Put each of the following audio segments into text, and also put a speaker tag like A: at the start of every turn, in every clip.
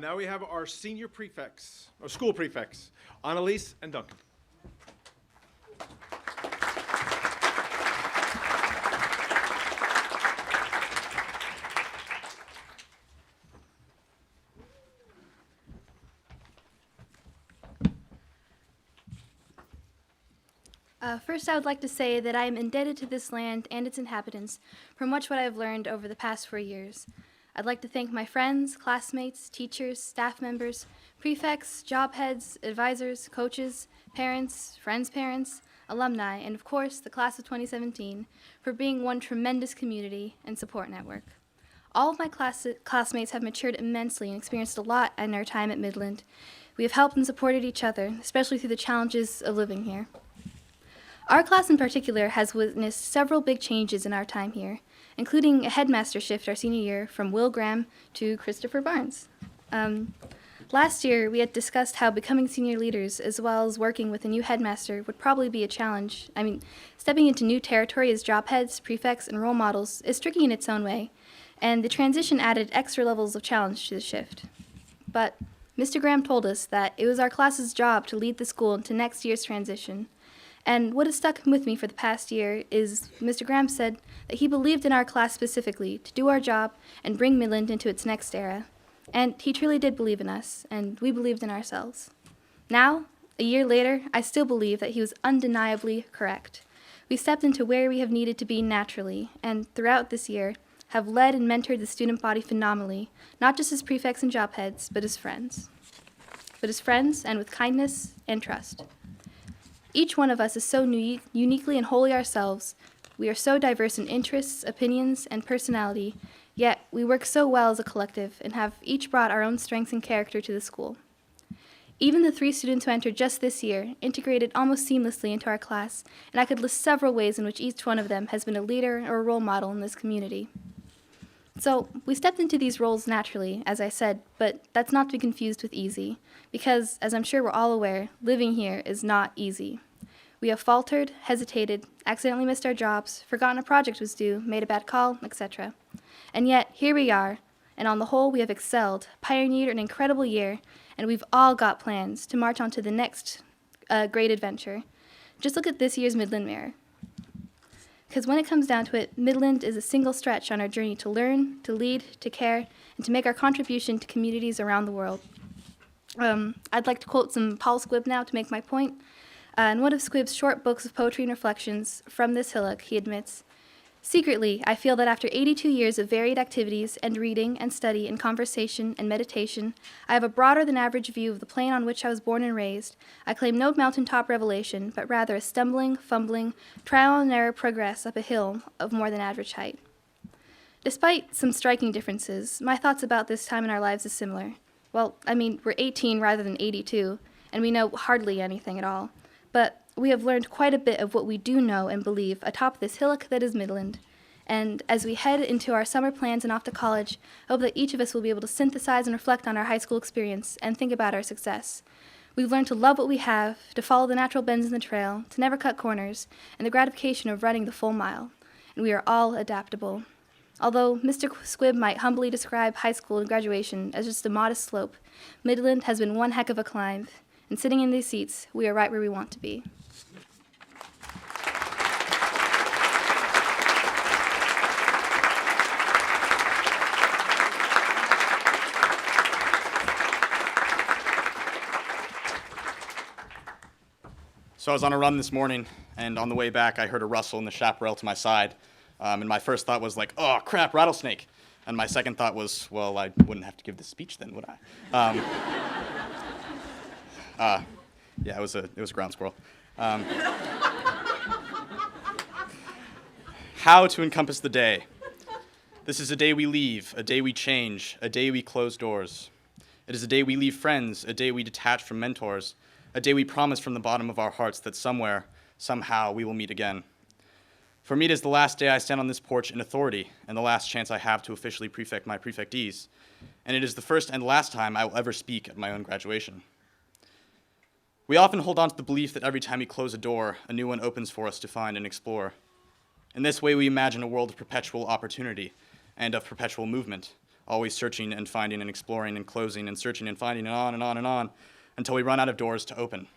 A: Now we have our senior prefects, or school prefects, Anneliese and Duncan.
B: First, I would like to say that I am indebted to this land and its inhabitants for much what I have learned over the past 4 years. I'd like to thank my friends, classmates, teachers, staff members, prefects, job heads, advisors, coaches, parents, friends' parents, alumni, and of course, the class of 2017 for being one tremendous community and support network. All of my classmates have matured immensely and experienced a lot in our time at Midland. We have helped and supported each other, especially through the challenges of living here. Our class in particular has witnessed several big changes in our time here, including a headmaster shift our senior year from Will Graham to Christopher Barnes. Last year, we had discussed how becoming senior leaders, as well as working with a new headmaster, would probably be a challenge. Stepping into new territory as job heads, prefects, and role models is tricky in its own way, and the transition added extra levels of challenge to the shift. But Mr. Graham told us that it was our class's job to lead the school into next year's transition. And what has stuck with me for the past year is Mr. Graham said that he believed in our class specifically to do our job and bring Midland into its next era. And he truly did believe in us, and we believed in ourselves. Now, a year later, I still believe that he was undeniably correct. We stepped into where we have needed to be naturally, and throughout this year, have led and mentored the student body phenomenally, not just as prefects and job heads, but as friends. And with kindness and trust. Each one of us is so uniquely and wholly ourselves. We are so diverse in interests, opinions, and personality, yet we work so well as a collective and have each brought our own strengths and character to the school. Even the 3 students who entered just this year integrated almost seamlessly into our class, and I could list several ways in which each one of them has been a leader or a role model in this community. So we stepped into these roles naturally, as I said, but that's not to be confused with easy, because, as I'm sure we're all aware, living here is not easy. We have faltered, hesitated, accidentally missed our jobs, forgotten a project was due, made a bad call, etc. And yet, here we are, and on the whole, we have excelled, pioneered an incredible year, and we've all got plans to march on to the next great adventure. Just look at this year's Midland Mirror. Because when it comes down to it, Midland is a single stretch on our journey to learn, to lead, to care, and to make our contribution to communities around the world. I'd like to quote some Paul Squibb now to make my point. In one of Squibb's short books of poetry and reflections, From This Hillock, he admits, "Secretly, I feel that after 82 years of varied activities and reading and study and conversation and meditation, I have a broader than average view of the plane on which I was born and raised. I claim no mountaintop revelation, but rather a stumbling, fumbling, trial and error progress up a hill of more than average height." Despite some striking differences, my thoughts about this time in our lives is similar. Well, we're 18 rather than 82, and we know hardly anything at all. But we have learned quite a bit of what we do know and believe atop this hillock that is Midland. And as we head into our summer plans and off to college, I hope that each of us will be able to synthesize and reflect on our high school experience and think about our success. We've learned to love what we have, to follow the natural bends in the trail, to never cut corners, and the gratification of running the full mile. And we are all adaptable. Although Mr. Squibb might humbly describe high school and graduation as just a modest slope, Midland has been one heck of a climb. And sitting in these seats, we are right where we want to be.
C: So I was on a run this morning, and on the way back, I heard a rustle in the chaparral to my side. And my first thought was like, oh, crap, rattlesnake. And my second thought was, well, I wouldn't have to give this speech then, would I? Yeah, it was a ground squirrel. How to encompass the day. This is a day we leave, a day we change, a day we close doors. It is a day we leave friends, a day we detach from mentors, a day we promise from the bottom of our hearts that somewhere, somehow, we will meet again. For me, it is the last day I stand on this porch in authority, and the last chance I have to officially prefect my prefectees. And it is the first and last time I will ever speak at my own graduation. We often hold on to the belief that every time we close a door, a new one opens for us to find and explore. In this way, we imagine a world of perpetual opportunity and of perpetual movement, always searching and finding and exploring and closing and searching and finding and on and on and on until we run out of doors to open.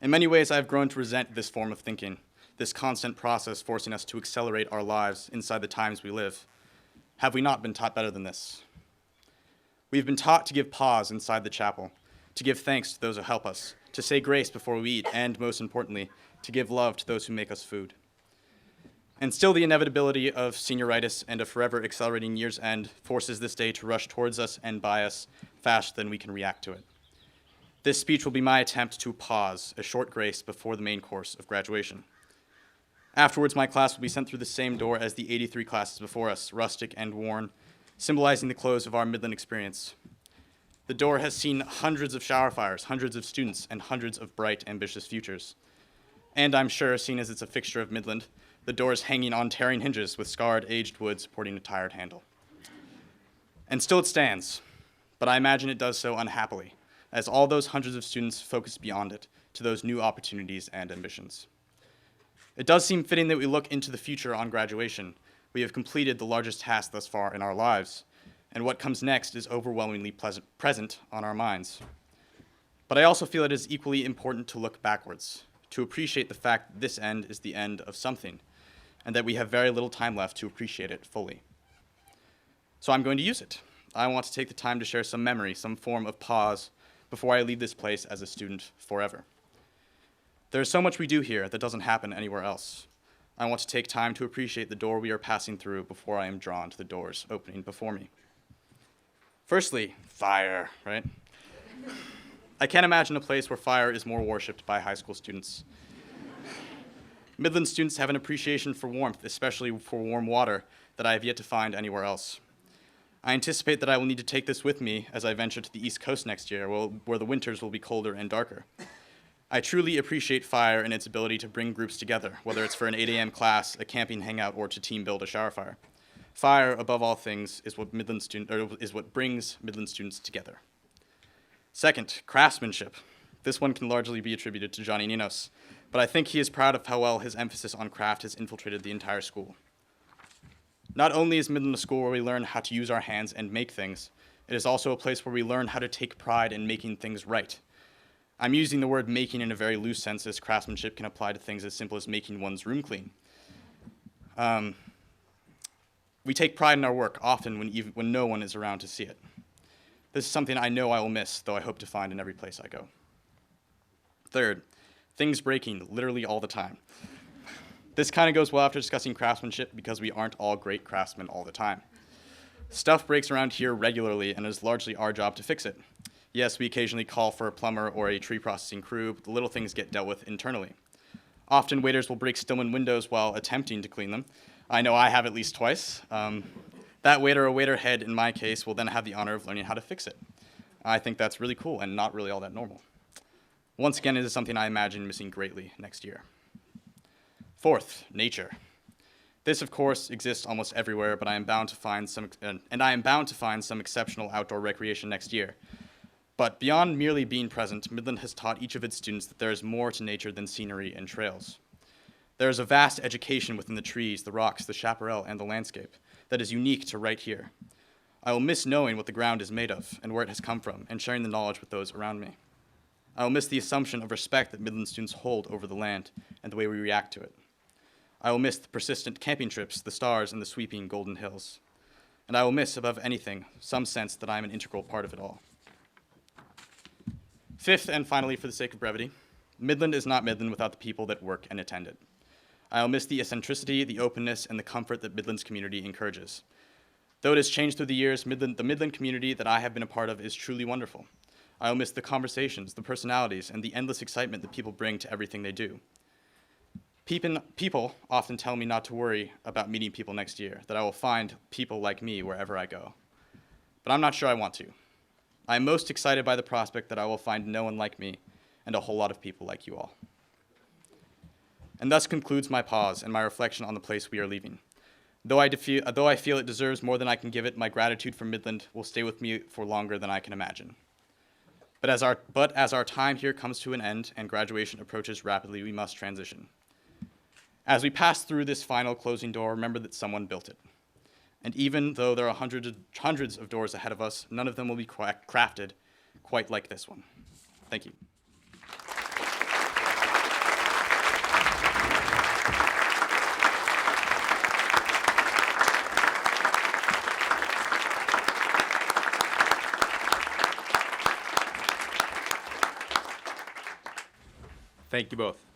C: In many ways, I have grown to resent this form of thinking, this constant process forcing us to accelerate our lives inside the times we live. Have we not been taught better than this? We've been taught to give pause inside the chapel, to give thanks to those who help us, to say grace before we eat, and most importantly, to give love to those who make us food. And still the inevitability of senioritis and a forever accelerating year's end forces this day to rush towards us and by us faster than we can react to it. This speech will be my attempt to pause, a short grace before the main course of graduation. Afterwards, my class will be sent through the same door as the 83 classes before us, rustic and worn, symbolizing the close of our Midland experience. The door has seen hundreds of shower fires, hundreds of students, and hundreds of bright, ambitious futures. And I'm sure, seen as it's a fixture of Midland, the door is hanging on tearing hinges with scarred, aged wood supporting a tired handle. And still it stands, but I imagine it does so unhappily, as all those hundreds of students focus beyond it to those new opportunities and ambitions. It does seem fitting that we look into the future on graduation. We have completed the largest task thus far in our lives, and what comes next is overwhelmingly present on our minds. But I also feel it is equally important to look backwards, to appreciate the fact that this end is the end of something, and that we have very little time left to appreciate it fully. So I'm going to use it. I want to take the time to share some memory, some form of pause, before I leave this place as a student forever. There's so much we do here that doesn't happen anywhere else. I want to take time to appreciate the door we are passing through before I am drawn to the doors opening before me. Firstly, fire, right? I can't imagine a place where fire is more worshipped by high school students. Midland students have an appreciation for warmth, especially for warm water, that I have yet to find anywhere else. I anticipate that I will need to take this with me as I venture to the East Coast next year, where the winters will be colder and darker. I truly appreciate fire and its ability to bring groups together, whether it's for an 8 a.m. class, a camping hangout, or to team build a shower fire. Fire, above all things, is what brings Midland students together. Second, craftsmanship. This one can largely be attributed to Johnny Ninos, but I think he is proud of how well his emphasis on craft has infiltrated the entire school. Not only is Midland a school where we learn how to use our hands and make things, it is also a place where we learn how to take pride in making things right. I'm using the word making in a very loose sense, as craftsmanship can apply to things as simple as making one's room clean. We take pride in our work, often when no one is around to see it. This is something I know I will miss, though I hope to find in every place I go. Third, things breaking literally all the time. This kind of goes well after discussing craftsmanship because we aren't all great craftsmen all the time. Stuff breaks around here regularly, and it is largely our job to fix it. Yes, we occasionally call for a plumber or a tree processing crew, but the little things get dealt with internally. Often waiters will break Stillman windows while attempting to clean them. I know I have at least twice. That waiter or waiter head, in my case, will then have the honor of learning how to fix it. I think that's really cool and not really all that normal. Once again, it is something I imagine missing greatly next year. Fourth, nature. This, of course, exists almost everywhere, but I am bound to find some exceptional outdoor recreation next year. But beyond merely being present, Midland has taught each of its students that there is more to nature than scenery and trails. There is a vast education within the trees, the rocks, the chaparral, and the landscape that is unique to right here. I will miss knowing what the ground is made of and where it has come from and sharing the knowledge with those around me. I will miss the assumption of respect that Midland students hold over the land and the way we react to it. I will miss the persistent camping trips, the stars, and the sweeping golden hills. And I will miss, above anything, some sense that I am an integral part of it all. Fifth, and finally, for the sake of brevity, Midland is not Midland without the people that work and attend it. I will miss the eccentricity, the openness, and the comfort that Midland's community encourages. Though it has changed through the years, the Midland community that I have been a part of is truly wonderful. I will miss the conversations, the personalities, and the endless excitement that people bring to everything they do. People often tell me not to worry about meeting people next year, that I will find people like me wherever I go. But I'm not sure I want to. I am most excited by the prospect that I will find no one like me and a whole lot of people like you all. And thus concludes my pause and my reflection on the place we are leaving. Though I feel it deserves more than I can give it, my gratitude for Midland will stay with me for longer than I can imagine. But as our time here comes to an end and graduation approaches rapidly, we must transition. As we pass through this final closing door, remember that someone built it. And even though there are hundreds of doors ahead of us, none of them will be crafted quite like this one. Thank you.
A: Thank you both.